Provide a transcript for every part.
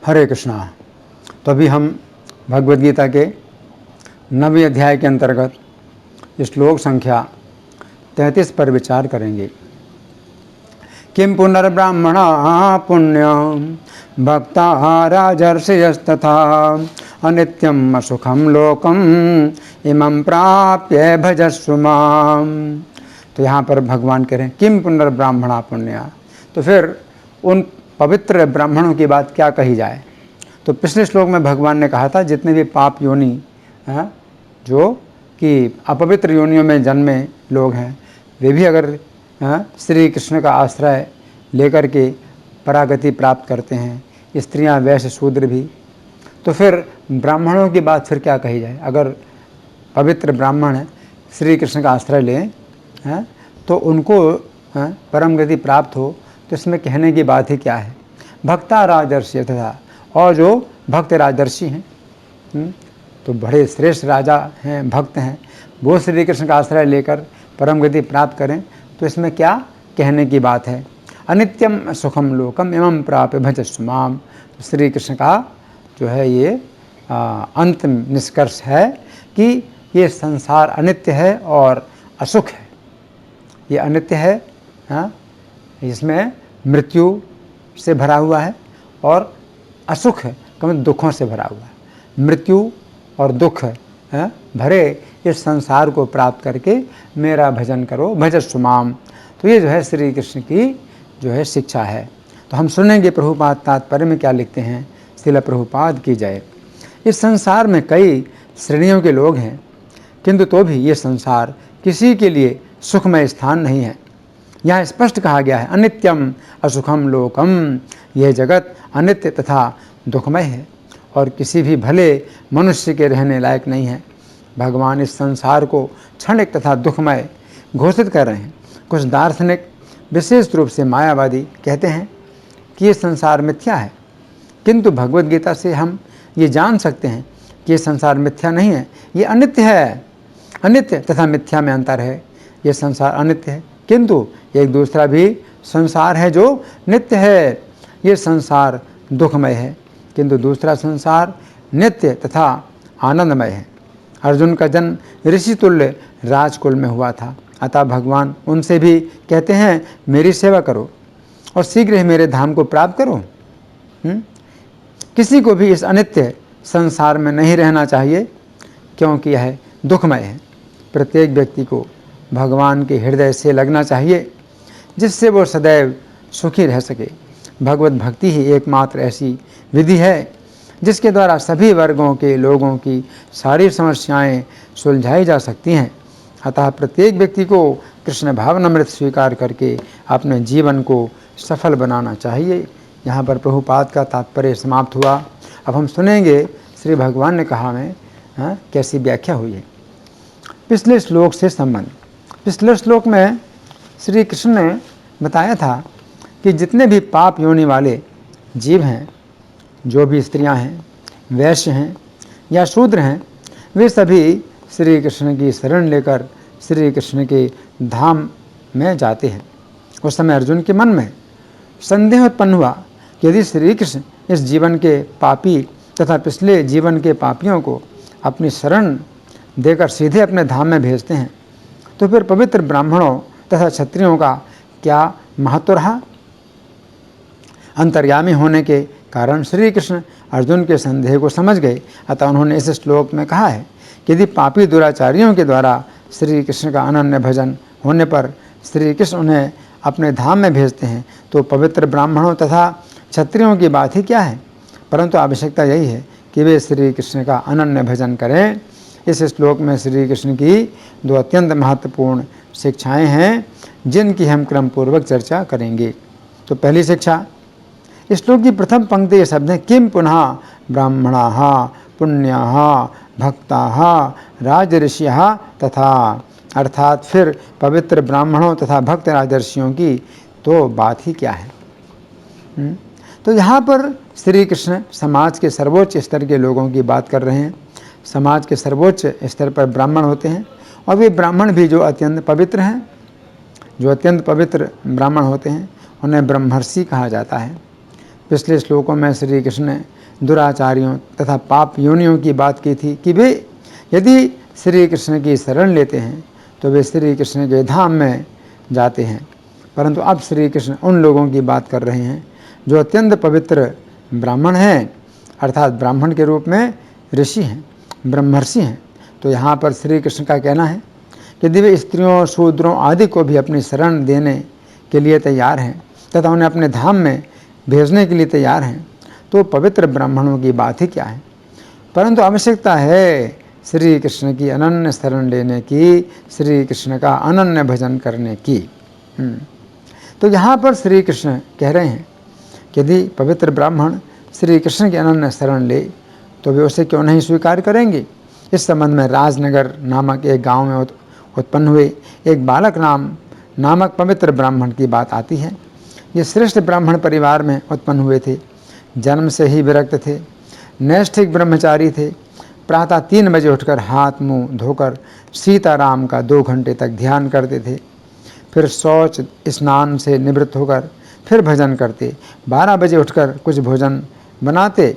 हरे कृष्णा। तो अभी हम भगवद गीता के 9वें अध्याय के अंतर्गत श्लोक संख्या 33 पर विचार करेंगे। किं पुनर्ब्राह्मणा पुण्यं भक्ता राजर्षयस्तथा अनित्यम असुखम लोकम इमं प्राप्य भजस्व माम। तो यहाँ पर भगवान कह रहे हैं किं पुनर्ब्राह्मणा पुण्या। तो फिर उन पवित्र ब्राह्मणों की बात क्या कही जाए। तो पिछले श्लोक में भगवान ने कहा था जितने भी पाप योनि जो कि अपवित्र योनियों में जन्मे लोग हैं वे भी अगर श्री कृष्ण का आश्रय लेकर के परागति प्राप्त करते हैं, स्त्रियां वैश्य शूद्र भी, तो फिर ब्राह्मणों की बात फिर क्या कही जाए। अगर पवित्र ब्राह्मण श्री कृष्ण का आश्रय लें तो उनको परम गति प्राप्त हो, तो इसमें कहने की बात ही क्या है। भक्ता राजर्षि तथा, और जो भक्त राजर्षि हैं तो बड़े श्रेष्ठ राजा हैं, भक्त हैं, वो श्री कृष्ण का आश्रय लेकर परम गति प्राप्त करें, तो इसमें क्या कहने की बात है। अनित्यम सुखम लोकम एवं प्राप्य भजस्व माम। श्री कृष्ण का जो है ये अंतिम निष्कर्ष है कि ये संसार अनित्य है और असुख है। ये अनित्य है, इसमें मृत्यु से भरा हुआ है, और असुख है, कम दुखों से भरा हुआ है। मृत्यु और दुख भरे इस संसार को प्राप्त करके मेरा भजन करो, भजस्व माम। तो ये जो है श्री कृष्ण की जो है शिक्षा है। तो हम सुनेंगे प्रभुपाद तात्पर्य में क्या लिखते हैं। श्रील प्रभुपाद की जय। इस संसार में कई श्रेणियों के लोग हैं, किंतु तो भी ये संसार किसी के लिए सुखमय स्थान नहीं है। यहाँ स्पष्ट कहा गया है अनित्यम असुखम लोकम। यह जगत अनित्य तथा दुखमय है और किसी भी भले मनुष्य के रहने लायक नहीं है। भगवान इस संसार को क्षणिक तथा दुखमय घोषित कर रहे हैं। कुछ दार्शनिक, विशेष रूप से मायावादी, कहते हैं कि ये संसार मिथ्या है, किंतु भगवद गीता से हम ये जान सकते हैं कि ये संसार मिथ्या नहीं है, ये अनित्य है। अनित्य तथा मिथ्या में अंतर है। ये संसार अनित्य है, किंतु एक दूसरा भी संसार है जो नित्य है। ये संसार दुखमय है, किंतु दूसरा संसार नित्य तथा आनंदमय है। अर्जुन का जन्म ऋषि तुल्य राजकुल में हुआ था, अतः भगवान उनसे भी कहते हैं मेरी सेवा करो और शीघ्र ही मेरे धाम को प्राप्त करो। किसी को भी इस अनित्य संसार में नहीं रहना चाहिए, क्योंकि यह दुखमय है। प्रत्येक व्यक्ति को भगवान के हृदय से लगना चाहिए, जिससे वो सदैव सुखी रह सके। भगवत भक्ति ही एकमात्र ऐसी विधि है जिसके द्वारा सभी वर्गों के लोगों की सारी समस्याएं सुलझाई जा सकती हैं। अतः प्रत्येक व्यक्ति को कृष्ण भावनामृत स्वीकार करके अपने जीवन को सफल बनाना चाहिए। यहाँ पर प्रभुपाद का तात्पर्य समाप्त हुआ। अब हम सुनेंगे श्री भगवान ने कहा में कैसी व्याख्या हुई है। पिछले श्लोक से संबंध। पिछले श्लोक में श्री कृष्ण ने बताया था कि जितने भी पाप योनि वाले जीव हैं, जो भी स्त्रियां हैं, वैश्य हैं या शूद्र हैं, वे सभी श्री कृष्ण की शरण लेकर श्री कृष्ण के धाम में जाते हैं। उस समय अर्जुन के मन में संदेह उत्पन्न हुआ कि यदि श्री कृष्ण इस जीवन के पापी तथा पिछले जीवन के पापियों को अपनी शरण देकर सीधे अपने धाम में भेजते हैं, तो फिर पवित्र ब्राह्मणों तथा क्षत्रियों का क्या महत्व रहा। अंतर्यामी होने के कारण श्री कृष्ण अर्जुन के संदेह को समझ गए। अतः उन्होंने इस श्लोक में कहा है कि यदि पापी दुराचारियों के द्वारा श्री कृष्ण का अनन्य भजन होने पर श्री कृष्ण उन्हें अपने धाम में भेजते हैं, तो पवित्र ब्राह्मणों तथा क्षत्रियों की बात ही क्या है। परंतु आवश्यकता यही है कि वे श्री कृष्ण का अनन्य भजन करें। इस श्लोक में श्री कृष्ण की दो अत्यंत महत्वपूर्ण शिक्षाएं हैं, जिनकी हम क्रम पूर्वक चर्चा करेंगे। तो पहली शिक्षा, इस श्लोक की प्रथम पंक्ति ये शब्द है किम पुनः ब्राह्मणाः पुण्याः भक्ताः राजर्षयः तथा, अर्थात फिर पवित्र ब्राह्मणों तथा भक्त राजर्षियों की तो बात ही क्या है। तो यहाँ पर श्री कृष्ण समाज के सर्वोच्च स्तर के लोगों की बात कर रहे हैं। समाज के सर्वोच्च स्तर पर ब्राह्मण होते हैं, और वे ब्राह्मण भी जो अत्यंत पवित्र हैं, जो अत्यंत पवित्र ब्राह्मण होते हैं, उन्हें ब्रह्मर्षि कहा जाता है। पिछले श्लोकों में श्री कृष्ण ने दुराचारियों तथा पाप योनियों की बात की थी कि वे यदि श्री कृष्ण की शरण लेते हैं तो वे श्री कृष्ण के धाम में जाते हैं। परंतु अब श्री कृष्ण उन लोगों की बात कर रहे हैं जो अत्यंत पवित्र ब्राह्मण हैं, अर्थात ब्राह्मण के रूप में ऋषि हैं, ब्रह्मर्षि हैं। तो यहाँ पर श्री कृष्ण का कहना है कि यदि वे स्त्रियों, शूद्रों आदि को भी अपनी शरण देने के लिए तैयार हैं तथा उन्हें अपने धाम में भेजने के लिए तैयार हैं, तो पवित्र ब्राह्मणों की बात ही क्या है। परंतु आवश्यकता है श्री कृष्ण की अनन्य शरण लेने की, श्री कृष्ण का अनन्य भजन करने की। तो यहाँ पर श्री कृष्ण कह रहे हैं कि यदि पवित्र ब्राह्मण श्री कृष्ण की अनन्य शरण ले तो वे उसे क्यों नहीं स्वीकार करेंगे। इस संबंध में राजनगर नामक एक गांव में उत्पन्न हुए एक बालक नामक पवित्र ब्राह्मण की बात आती है। ये श्रेष्ठ ब्राह्मण परिवार में उत्पन्न हुए थे, जन्म से ही विरक्त थे, नैष्ठिक ब्रह्मचारी थे। प्रातः 3 बजे उठकर हाथ मुंह धोकर सीताराम का 2 घंटे तक ध्यान करते थे, फिर शौच स्नान से निवृत्त होकर फिर भजन करते। 12 बजे उठकर कुछ भोजन बनाते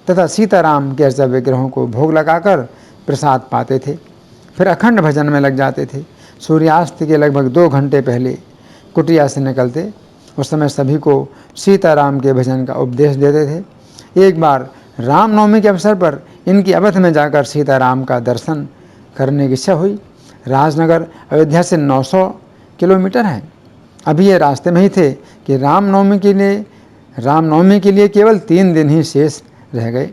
तथा सीताराम के अर्चा विग्रहों को भोग लगाकर प्रसाद पाते थे, फिर अखंड भजन में लग जाते थे। सूर्यास्त के लगभग 2 घंटे पहले कुटिया से निकलते, उस समय सभी को सीताराम के भजन का उपदेश देते थे। एक बार रामनवमी के अवसर पर इनकी अवध में जाकर सीताराम का दर्शन करने की इच्छा हुई। राजनगर अयोध्या से 900 किलोमीटर है। अभी ये रास्ते में ही थे कि रामनवमी के लिए केवल 3 दिन ही शेष रह गए।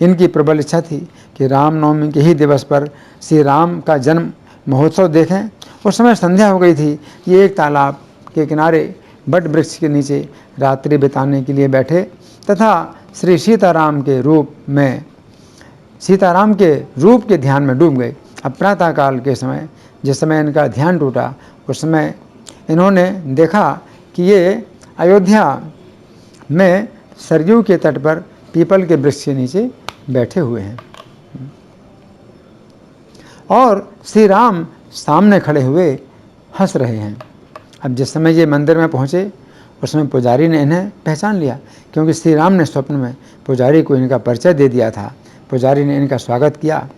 इनकी प्रबल इच्छा थी कि रामनवमी के ही दिवस पर श्री राम का जन्म महोत्सव देखें। उस समय संध्या हो गई थी। ये एक तालाब के किनारे बट वृक्ष के नीचे रात्रि बिताने के लिए बैठे तथा श्री सीताराम के रूप के ध्यान में डूब गए। अब प्रातःकाल के समय जिस समय इनका ध्यान टूटा, उस समय इन्होंने देखा कि ये अयोध्या में सरयू के तट पर पीपल के वृक्ष के नीचे बैठे हुए हैं और श्री राम सामने खड़े हुए हंस रहे हैं। अब जिस समय ये मंदिर में पहुँचे उस समय पुजारी ने इन्हें पहचान लिया, क्योंकि श्री राम ने स्वप्न में पुजारी को इनका परिचय दे दिया था। पुजारी ने इनका स्वागत किया।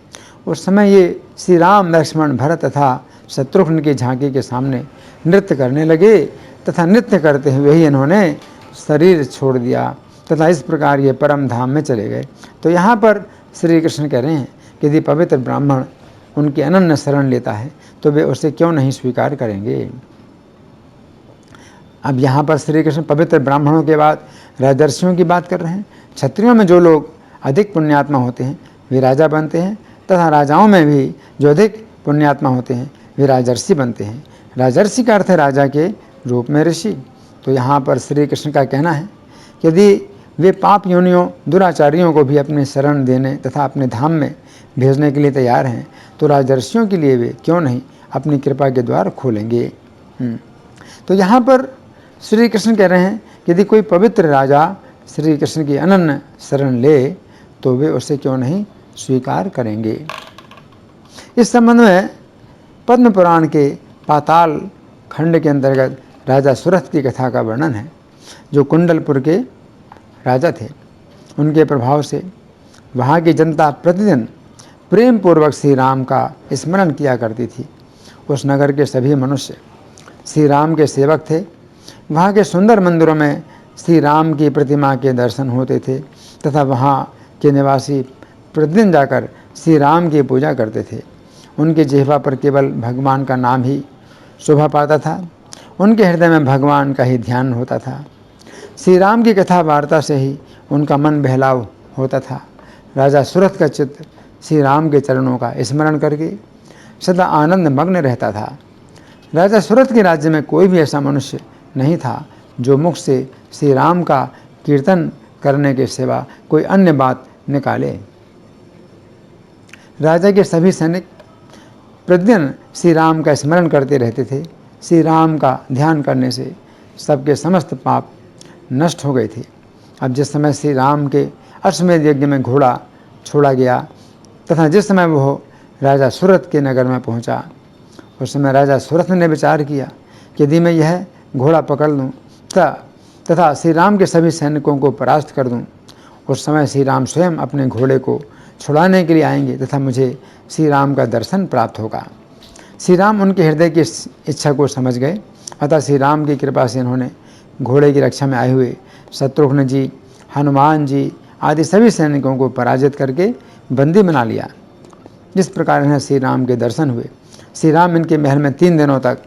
उस समय ये श्री राम, लक्ष्मण, भरत तथा शत्रुघ्न की झांकी के सामने नृत्य करने लगे तथा नृत्य करते हुए ही इन्होंने शरीर छोड़ दिया तथा इस प्रकार ये परम धाम में चले गए। तो यहाँ पर श्री कृष्ण कह रहे हैं कि यदि पवित्र ब्राह्मण उनकी अनन्य शरण लेता है तो वे उसे क्यों नहीं स्वीकार करेंगे। अब यहाँ पर श्री कृष्ण पवित्र ब्राह्मणों के बाद राजर्षियों की बात कर रहे हैं। क्षत्रियों में जो लोग अधिक पुण्यात्मा होते हैं वे राजा बनते हैं तथा राजाओं में भी जो अधिक पुण्यात्मा होते हैं वे राजर्षि बनते हैं। राजर्षि का अर्थ है राजा के रूप में ऋषि। तो यहाँ पर श्री कृष्ण का कहना है कि यदि वे पाप योनियों, दुराचारियों को भी अपनी शरण देने तथा अपने धाम में भेजने के लिए तैयार हैं तो राजर्षियों के लिए वे क्यों नहीं अपनी कृपा के द्वार खोलेंगे। तो यहाँ पर श्री कृष्ण कह रहे हैं कि यदि कोई पवित्र राजा श्री कृष्ण की अनन्य शरण ले तो वे उसे क्यों नहीं स्वीकार करेंगे। इस संबंध में पद्म पुराण के पाताल खंड के अंतर्गत राजा सुरथ की कथा का वर्णन है, जो कुंडलपुर के राजा थे। उनके प्रभाव से वहाँ की जनता प्रतिदिन प्रेम पूर्वक श्री राम का स्मरण किया करती थी। उस नगर के सभी मनुष्य श्री राम के सेवक थे। वहाँ के सुंदर मंदिरों में श्री राम की प्रतिमा के दर्शन होते थे तथा वहाँ के निवासी प्रतिदिन जाकर श्री राम की पूजा करते थे। उनके जिह्वा पर केवल भगवान का नाम ही शोभा पाता था। उनके हृदय में भगवान का ही ध्यान होता था। श्री राम की कथा वार्ता से ही उनका मन बहलाव होता था। राजा सुरथ का चित्त श्री राम के चरणों का स्मरण करके सदा आनंद मग्न रहता था। राजा सुरथ के राज्य में कोई भी ऐसा मनुष्य नहीं था जो मुख से श्री राम का कीर्तन करने के सिवा कोई अन्य बात निकाले। राजा के सभी सैनिक प्रतिदिन श्री राम का स्मरण करते रहते थे। श्री राम का ध्यान करने से सबके समस्त पाप नष्ट हो गए थे। अब जिस समय श्री राम के अश्वमेध यज्ञ में घोड़ा छोड़ा गया तथा जिस समय वह राजा सुरथ के नगर में पहुंचा, उस समय राजा सुरथ ने विचार किया कि यदि मैं यह घोड़ा पकड़ लूँ तथा श्री राम के सभी सैनिकों को परास्त कर दूँ उस समय श्री राम स्वयं अपने घोड़े को छुड़ाने के लिए आएंगे तथा मुझे श्री राम का दर्शन प्राप्त होगा। श्री राम उनके हृदय की इच्छा को समझ गए, अतः श्री राम की कृपा से इन्होंने घोड़े की रक्षा में आए हुए शत्रुघ्न जी, हनुमान जी आदि सभी सैनिकों को पराजित करके बंदी बना लिया। जिस प्रकार इन्हें श्री राम के दर्शन हुए, श्री राम इनके महल में 3 दिनों तक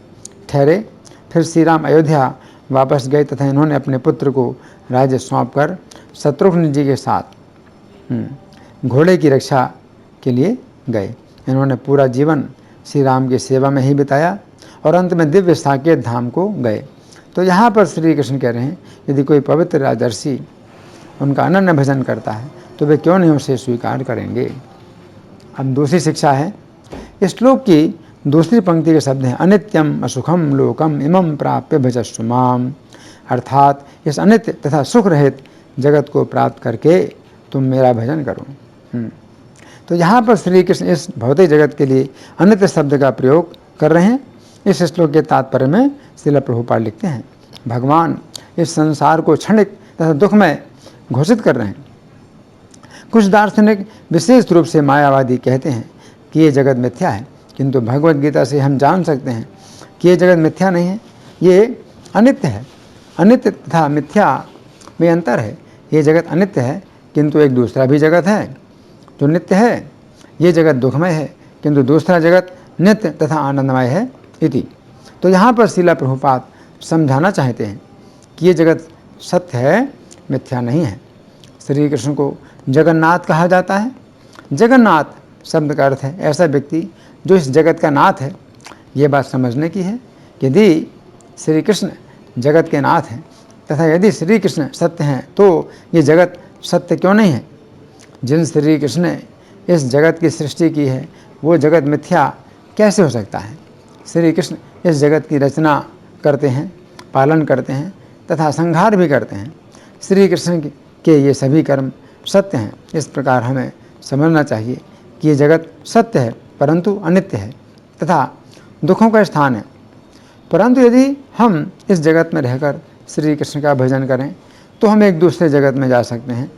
ठहरे। फिर श्री राम अयोध्या वापस गए तथा इन्होंने अपने पुत्र को राज्य सौंपकर शत्रुघ्न जी के साथ घोड़े की रक्षा के लिए गए। इन्होंने पूरा जीवन श्री राम की सेवा में ही बिताया और अंत में दिव्य साकेत धाम को गए। तो यहाँ पर श्री कृष्ण कह रहे हैं, यदि कोई पवित्र राजर्षि उनका अनन्य भजन करता है तो वे क्यों नहीं उसे स्वीकार करेंगे। अब दूसरी शिक्षा है। इस श्लोक की दूसरी पंक्ति के शब्द हैं, अनित्यम असुखम लोकम इमं प्राप्य भजस्व माम, अर्थात इस अनित्य तथा सुख रहित जगत को प्राप्त करके तुम मेरा भजन करो। तो यहाँ पर श्री कृष्ण इस भौतिक जगत के लिए अनित्य शब्द का प्रयोग कर रहे हैं। इस श्लोक के तात्पर्य में श्रील प्रभुपाद लिखते हैं, भगवान इस संसार को क्षणिक तथा दुखमय घोषित कर रहे हैं। कुछ दार्शनिक विशेष रूप से मायावादी कहते हैं कि ये जगत मिथ्या है, किंतु भगवद गीता से हम जान सकते हैं कि ये जगत मिथ्या नहीं है, ये अनित्य है। अनित्य तथा मिथ्या में अंतर है। ये जगत अनित्य है, किंतु एक दूसरा भी जगत है जो नित्य है। ये जगत दुखमय है, किंतु दूसरा जगत नित्य तथा आनंदमय है इति। तो यहाँ पर श्रील प्रभुपाद समझाना चाहते हैं कि ये जगत सत्य है, मिथ्या नहीं है। श्री कृष्ण को जगन्नाथ कहा जाता है। जगन्नाथ शब्द का अर्थ है ऐसा व्यक्ति जो इस जगत का नाथ है। ये बात समझने की है कि यदि श्री कृष्ण जगत के नाथ हैं तथा यदि श्री कृष्ण सत्य हैं तो ये जगत सत्य क्यों नहीं है। जिन श्री कृष्ण ने इस जगत की सृष्टि की है वो जगत मिथ्या कैसे हो सकता है। श्री कृष्ण इस जगत की रचना करते हैं, पालन करते हैं तथा संहार भी करते हैं। श्री कृष्ण के ये सभी कर्म सत्य हैं। इस प्रकार हमें समझना चाहिए कि ये जगत सत्य है परंतु अनित्य है तथा दुखों का स्थान है। परंतु यदि हम इस जगत में रहकर श्री कृष्ण का भजन करें तो हम एक दूसरे जगत में जा सकते हैं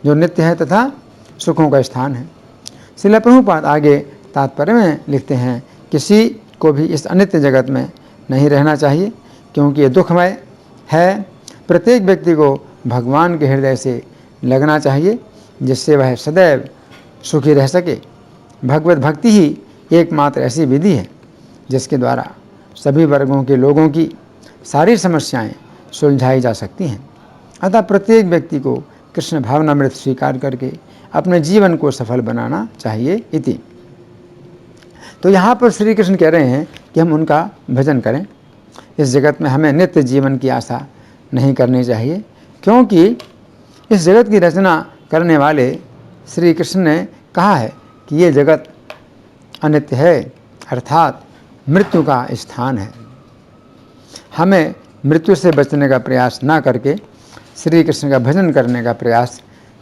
जो नित्य है तथा सुखों का स्थान है। श्रील प्रभुपाद आगे तात्पर्य में लिखते हैं, किसी को भी इस अनित्य जगत में नहीं रहना चाहिए क्योंकि ये दुखमय है। प्रत्येक व्यक्ति को भगवान के हृदय से लगना चाहिए जिससे वह सदैव सुखी रह सके। भगवत भक्ति ही एकमात्र ऐसी विधि है जिसके द्वारा सभी वर्गों के लोगों की सारी समस्याएं सुलझाई जा सकती हैं। अतः प्रत्येक व्यक्ति को कृष्ण भावनामृत स्वीकार करके अपने जीवन को सफल बनाना चाहिए इति। तो यहाँ पर श्री कृष्ण कह रहे हैं कि हम उनका भजन करें। इस जगत में हमें नित्य जीवन की आशा नहीं करनी चाहिए क्योंकि इस जगत की रचना करने वाले श्री कृष्ण ने कहा है कि ये जगत अनित्य है, अर्थात मृत्यु का स्थान है। हमें मृत्यु से बचने का प्रयास ना करके श्री कृष्ण का भजन करने का प्रयास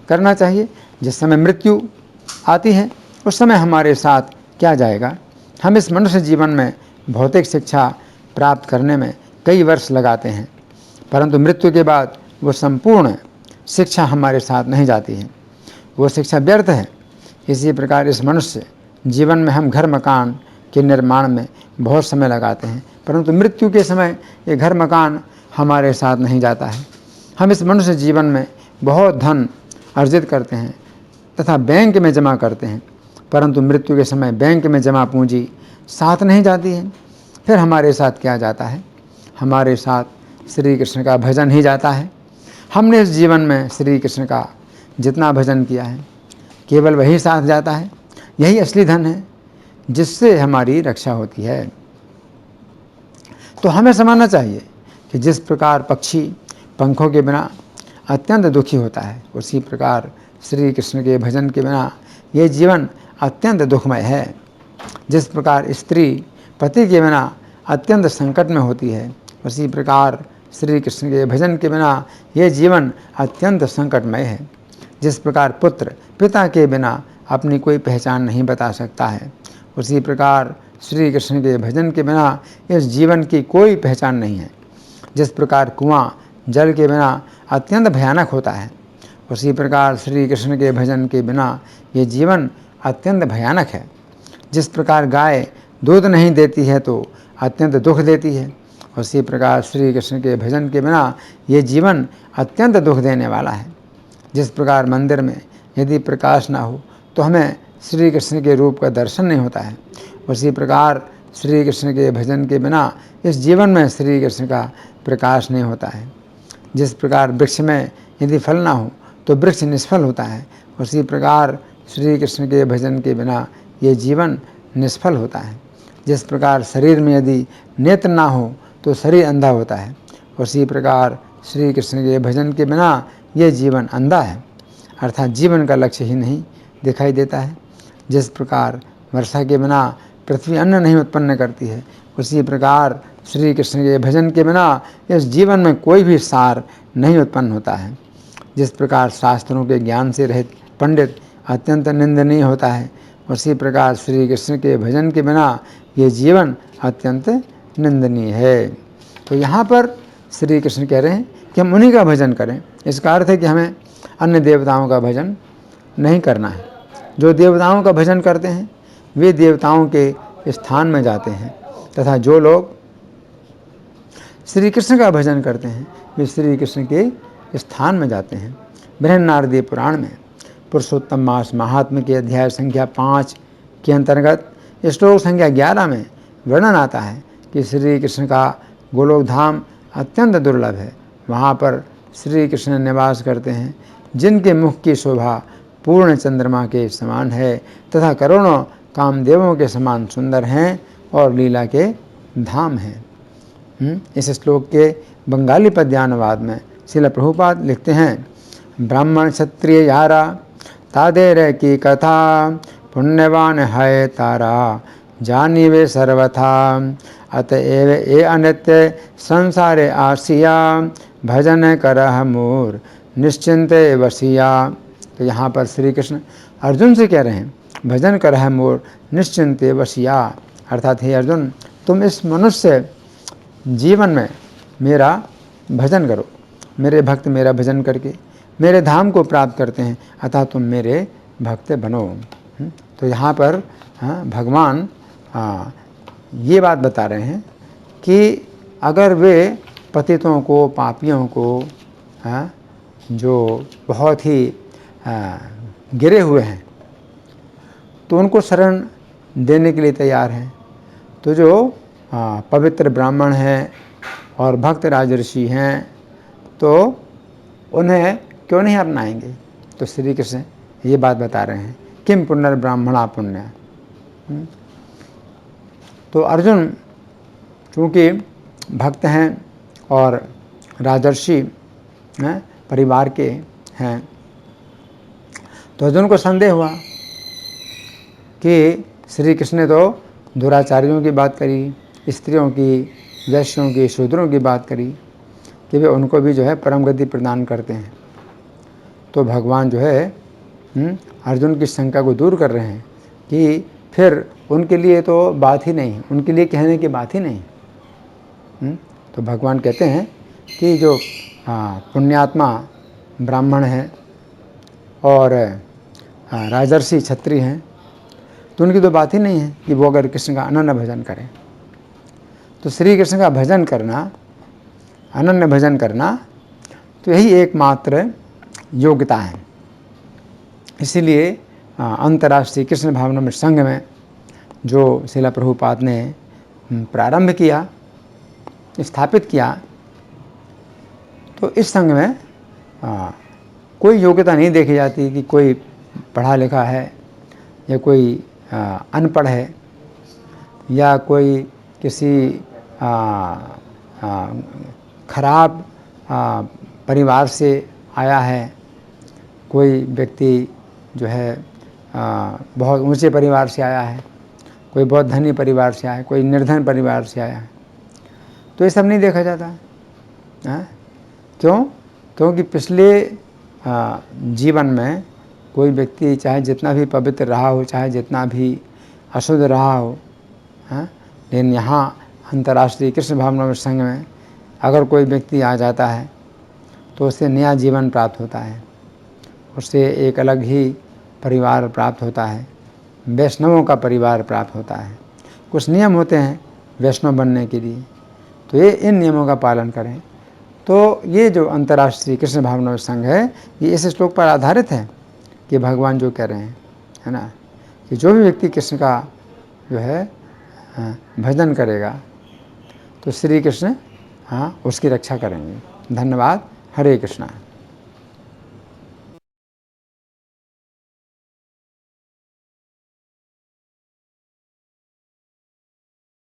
करना चाहिए। जिस समय मृत्यु आती है उस समय हमारे साथ क्या जाएगा। हम इस मनुष्य जीवन में भौतिक शिक्षा प्राप्त करने में कई वर्ष लगाते हैं परंतु मृत्यु के बाद वो संपूर्ण शिक्षा हमारे साथ नहीं जाती है, वो शिक्षा व्यर्थ है। इसी प्रकार इस मनुष्य जीवन में हम घर मकान के निर्माण में बहुत समय लगाते हैं परंतु मृत्यु के समय ये घर मकान हमारे साथ नहीं जाता है। हम इस मनुष्य जीवन में बहुत धन अर्जित करते हैं तथा बैंक में जमा करते हैं परंतु मृत्यु के समय बैंक में जमा पूंजी साथ नहीं जाती है। फिर हमारे साथ क्या जाता है, हमारे साथ श्री कृष्ण का भजन ही जाता है। हमने इस जीवन में श्री कृष्ण का जितना भजन किया है केवल वही साथ जाता है। यही असली धन है जिससे हमारी रक्षा होती है। तो हमें समझना चाहिए कि जिस प्रकार पक्षी पंखों के बिना अत्यंत दुखी होता है उसी प्रकार श्री कृष्ण के भजन के बिना ये जीवन अत्यंत दुखमय है। जिस प्रकार स्त्री पति के बिना अत्यंत संकट में होती है उसी प्रकार श्री कृष्ण के भजन के बिना ये जीवन अत्यंत संकटमय है। जिस प्रकार पुत्र पिता के बिना अपनी कोई पहचान नहीं बता सकता है उसी प्रकार श्री कृष्ण के भजन के बिना इस जीवन की कोई पहचान नहीं है। जिस प्रकार कुआं जल के बिना अत्यंत भयानक होता है उसी प्रकार श्री कृष्ण के भजन के बिना ये जीवन अत्यंत भयानक है। जिस प्रकार गाय दूध नहीं देती है तो अत्यंत दुख देती है, उसी प्रकार श्री कृष्ण के भजन के बिना ये जीवन अत्यंत दुख देने वाला है। जिस प्रकार मंदिर में यदि प्रकाश ना हो तो हमें श्री कृष्ण के रूप का दर्शन नहीं होता है, उसी प्रकार श्री कृष्ण के भजन के बिना इस जीवन में श्री कृष्ण का प्रकाश नहीं होता है। जिस प्रकार वृक्ष में यदि फल ना हो तो वृक्ष निष्फल होता है, उसी प्रकार श्री कृष्ण के भजन के बिना ये जीवन निष्फल होता है। जिस प्रकार शरीर में यदि नेत्र ना हो तो शरीर अंधा होता है, उसी प्रकार श्री कृष्ण के भजन के बिना ये जीवन अंधा है, अर्थात जीवन का लक्ष्य ही नहीं दिखाई देता है। जिस प्रकार वर्षा के बिना पृथ्वी अन्न नहीं उत्पन्न करती है, उसी प्रकार श्री कृष्ण के भजन के बिना इस जीवन में कोई भी सार नहीं उत्पन्न होता है। जिस प्रकार शास्त्रों के ज्ञान से रहित पंडित अत्यंत निंदनीय होता है, उसी प्रकार श्री कृष्ण के भजन के बिना ये जीवन अत्यंत निंदनीय है। तो यहाँ पर श्री कृष्ण कह रहे हैं कि हम उन्हीं का भजन करें। इसका अर्थ है कि हमें अन्य देवताओं का भजन नहीं करना है। जो देवताओं का भजन करते हैं वे देवताओं के स्थान में जाते हैं, तथा जो लोग श्री कृष्ण का भजन करते हैं वे श्री कृष्ण के स्थान में जाते हैं। बृहन्नारदीय पुराण में पुरुषोत्तम मास महात्म्य के अध्याय संख्या 5 के अंतर्गत श्लोक संख्या 11 में वर्णन आता है कि श्री कृष्ण का गोलोक धाम अत्यंत दुर्लभ है। वहाँ पर श्री कृष्ण निवास करते हैं, जिनके मुख की शोभा पूर्ण चंद्रमा के समान है तथा करोड़ों कामदेवों के समान सुंदर हैं और लीला के धाम हैं। इस श्लोक के बंगाली पद्यानुवाद में श्रील प्रभुपाद लिखते हैं, ब्राह्मण क्षत्रिय यारा तादेर की कथा पुण्यवान है तारा जानी वे सर्वथा अतएव ए अनित्य संसारे आसिया भजन करह मोर निश्चिंत वसिया। तो यहाँ पर श्री कृष्ण अर्जुन से कह रहे हैं, भजन करह मोर निश्चिंत वसिया, अर्थात हे अर्जुन तुम इस मनुष्य जीवन में मेरा भजन करो। मेरे भक्त मेरा भजन करके मेरे धाम को प्राप्त करते हैं, अतः तुम मेरे भक्त बनो। तो यहाँ पर भगवान ये बात बता रहे हैं कि अगर वे पतितों को पापियों को जो बहुत ही गिरे हुए हैं तो उनको शरण देने के लिए तैयार हैं, तो जो पवित्र ब्राह्मण हैं और भक्त राजर्षि हैं तो उन्हें क्यों नहीं अपनाएंगे। तो श्री कृष्ण ये बात बता रहे हैं, किम पुनर्ब्राह्मणा पुण्य। तो अर्जुन चूँकि भक्त हैं और राजर्षि परिवार के हैं, तो अर्जुन को संदेह हुआ कि श्री कृष्ण ने तो दुराचारियों की बात करी, स्त्रियों की, वैश्यों की, शूद्रों की बात करी कि वे उनको भी जो है परम गति प्रदान करते हैं। तो भगवान जो है अर्जुन की शंका को दूर कर रहे हैं कि फिर उनके लिए तो बात ही नहीं, उनके लिए कहने की बात ही नहीं। तो भगवान कहते हैं कि जो पुण्यात्मा ब्राह्मण हैं और राजर्षि क्षत्रिय हैं तो उनकी तो बात ही नहीं है कि वो अगर कृष्ण का अनन्य भजन करें। तो श्री कृष्ण का भजन करना, अनन्य भजन करना, तो यही एकमात्र योग्यता है। इसीलिए अंतर्राष्ट्रीय कृष्ण भावनामृत संघ में जो श्रील प्रभुपाद ने प्रारंभ किया, स्थापित किया, तो इस संघ में कोई योग्यता नहीं देखी जाती कि कोई पढ़ा लिखा है या कोई अनपढ़ है या कोई किसी खराब परिवार से आया है, कोई व्यक्ति जो है बहुत ऊंचे परिवार से आया है, कोई बहुत धनी परिवार से आया है, कोई निर्धन परिवार से आया है। तो ये सब नहीं देखा जाता है। क्यों? क्योंकि पिछले जीवन में कोई व्यक्ति चाहे जितना भी पवित्र रहा हो, चाहे जितना भी अशुद्ध रहा हो, लेकिन यहाँ अंतर्राष्ट्रीय कृष्ण भावनामृत संघ में अगर कोई व्यक्ति आ जाता है तो उसे नया जीवन प्राप्त होता है। उससे एक अलग ही परिवार प्राप्त होता है, वैष्णवों का परिवार प्राप्त होता है। कुछ नियम होते हैं वैष्णव बनने के लिए, तो ये इन नियमों का पालन करें। तो ये जो अंतर्राष्ट्रीय कृष्ण भावनामृत संघ है, ये इस श्लोक पर आधारित है कि भगवान जो कह रहे हैं, है ना, कि जो भी व्यक्ति कृष्ण का जो है भजन करेगा तो श्री कृष्ण उसकी रक्षा करेंगे। धन्यवाद। हरे कृष्णा।